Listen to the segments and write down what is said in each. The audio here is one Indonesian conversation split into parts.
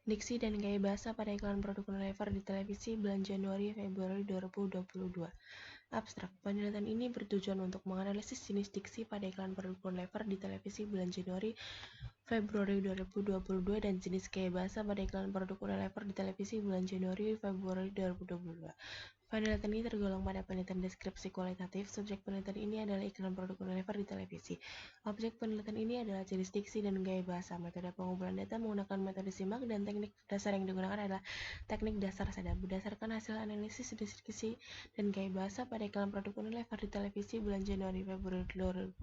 Diksi dan gaya bahasa pada iklan produk Unilever di televisi bulan Januari-Februari 2022. Abstrak. Penelitian ini bertujuan untuk menganalisis jenis diksi pada iklan produk Unilever di televisi bulan Januari-Februari 2022 dan jenis gaya bahasa pada iklan produk Unilever di televisi bulan Januari-Februari 2022. Penelitian ini tergolong pada penelitian deskripsi kualitatif. Subjek penelitian ini adalah iklan produk Unilever di televisi. Objek penelitian ini adalah jenis diksi dan gaya bahasa. Metode pengumpulan data menggunakan metode simak dan teknik dasar yang digunakan adalah teknik dasar sadap. Berdasarkan hasil analisis diksi dan gaya bahasa pada iklan produk Unilever di televisi bulan Januari-Februari 2022,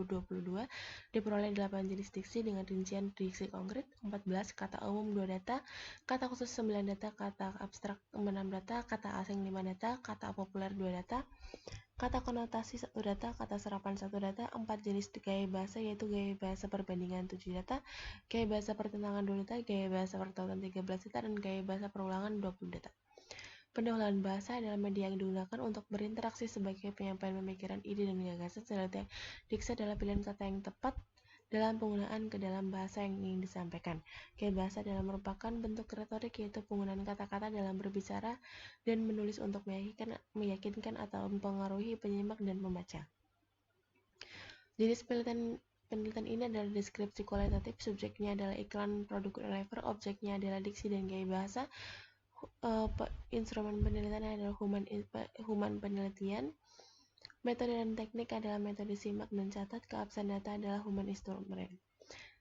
diperoleh 8 jenis diksi dengan rincian diksi konkret 14, kata umum 2 data, kata khusus 9 data, kata abstrak 6 data, kata asing 5 data, kata populer 2 data, kata konotasi 1 data, kata serapan 1 data, 4 jenis gaya bahasa yaitu gaya bahasa perbandingan 7 data, gaya bahasa pertentangan 2 data, gaya bahasa pertautan 13 data, dan gaya bahasa perulangan 20 data. Pendahuluan bahasa adalah media yang digunakan untuk berinteraksi sebagai penyampaian pemikiran, ide, dan gagasan, sedangkan diksi adalah pilihan kata yang tepat dalam penggunaan ke dalam bahasa yang ingin disampaikan. Gaya bahasa adalah merupakan bentuk retorik yaitu penggunaan kata-kata dalam berbicara dan menulis untuk meyakinkan atau mempengaruhi penyimak dan pembaca. Jenis penelitian ini adalah deskripsi kualitatif. Subjeknya adalah iklan produk Unilever, objeknya adalah diksi dan gaya bahasa. Instrumen penelitian adalah human penelitian. Metode dan teknik adalah metode simak dan catat. Keabsahan data adalah human instrument.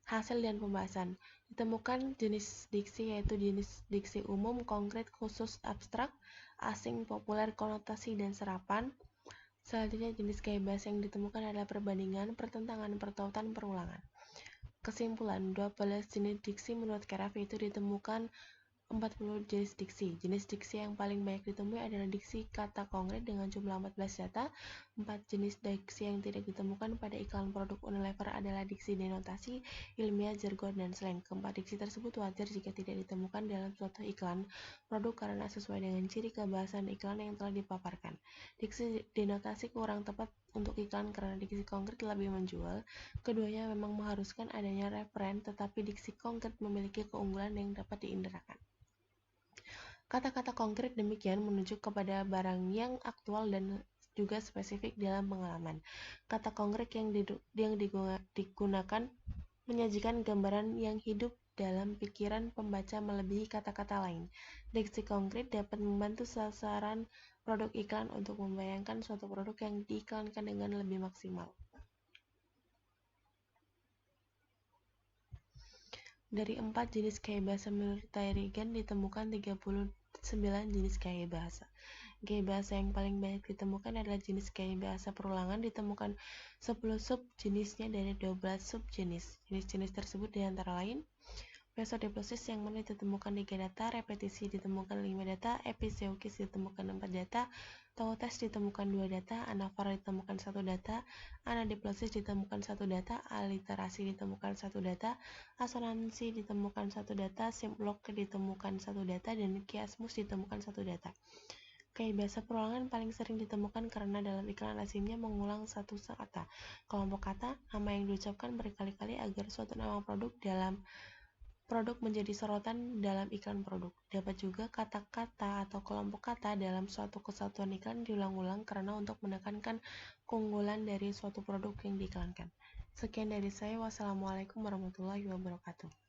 Hasil dan pembahasan. Ditemukan jenis diksi yaitu jenis diksi umum, konkret, khusus, abstrak, asing, populer, konotasi, dan serapan. Selanjutnya jenis gaya bahasa yang ditemukan adalah perbandingan, pertentangan, pertautan, perulangan. Kesimpulan, 12 jenis diksi menurut Keraf itu ditemukan 40 jenis diksi. Jenis diksi yang paling banyak ditemui adalah diksi kata konkret dengan jumlah 14 data. 4 jenis diksi yang tidak ditemukan pada iklan produk Unilever adalah diksi denotasi, ilmiah, jargon, dan slang. Keempat diksi tersebut wajar jika tidak ditemukan dalam suatu iklan produk karena sesuai dengan ciri kebahasan iklan yang telah dipaparkan. Diksi denotasi kurang tepat untuk iklan karena diksi konkret lebih menjual. Keduanya memang mengharuskan adanya referen, tetapi diksi konkret memiliki keunggulan yang dapat diinderakan. Kata-kata konkret demikian menunjuk kepada barang yang aktual dan juga spesifik dalam pengalaman. Kata konkret yang digunakan menyajikan gambaran yang hidup dalam pikiran pembaca melebihi kata-kata lain. Diksi konkret dapat membantu sasaran produk iklan untuk membayangkan suatu produk yang diiklankan dengan lebih maksimal. Dari 4 jenis gaya bahasa menurut Tyrigan ditemukan 39 jenis gaya bahasa. Gaya bahasa yang paling banyak ditemukan adalah jenis gaya bahasa perulangan, ditemukan 10 sub-jenisnya dari 12 sub-jenis. Jenis-jenis tersebut diantara lain mesodiplosis yang mana ditemukan 3 data, repetisi ditemukan 5 data, episeukis ditemukan 4 data, tautes ditemukan 2 data, anaphora ditemukan 1 data, anadiplosis ditemukan 1 data, aliterasi ditemukan 1 data, asonansi ditemukan 1 data, simplok ditemukan 1 data, dan kiasmus ditemukan 1 data. Gaya bahasa perulangan paling sering ditemukan karena dalam iklan lazimnya mengulang satu kata, kelompok kata, nama yang diucapkan berkali-kali agar suatu nama produk menjadi sorotan dalam iklan produk. Dapat juga kata-kata atau kelompok kata dalam suatu kesatuan iklan diulang-ulang karena untuk menekankan keunggulan dari suatu produk yang diiklankan. Sekian dari saya. Wassalamualaikum warahmatullahi wabarakatuh.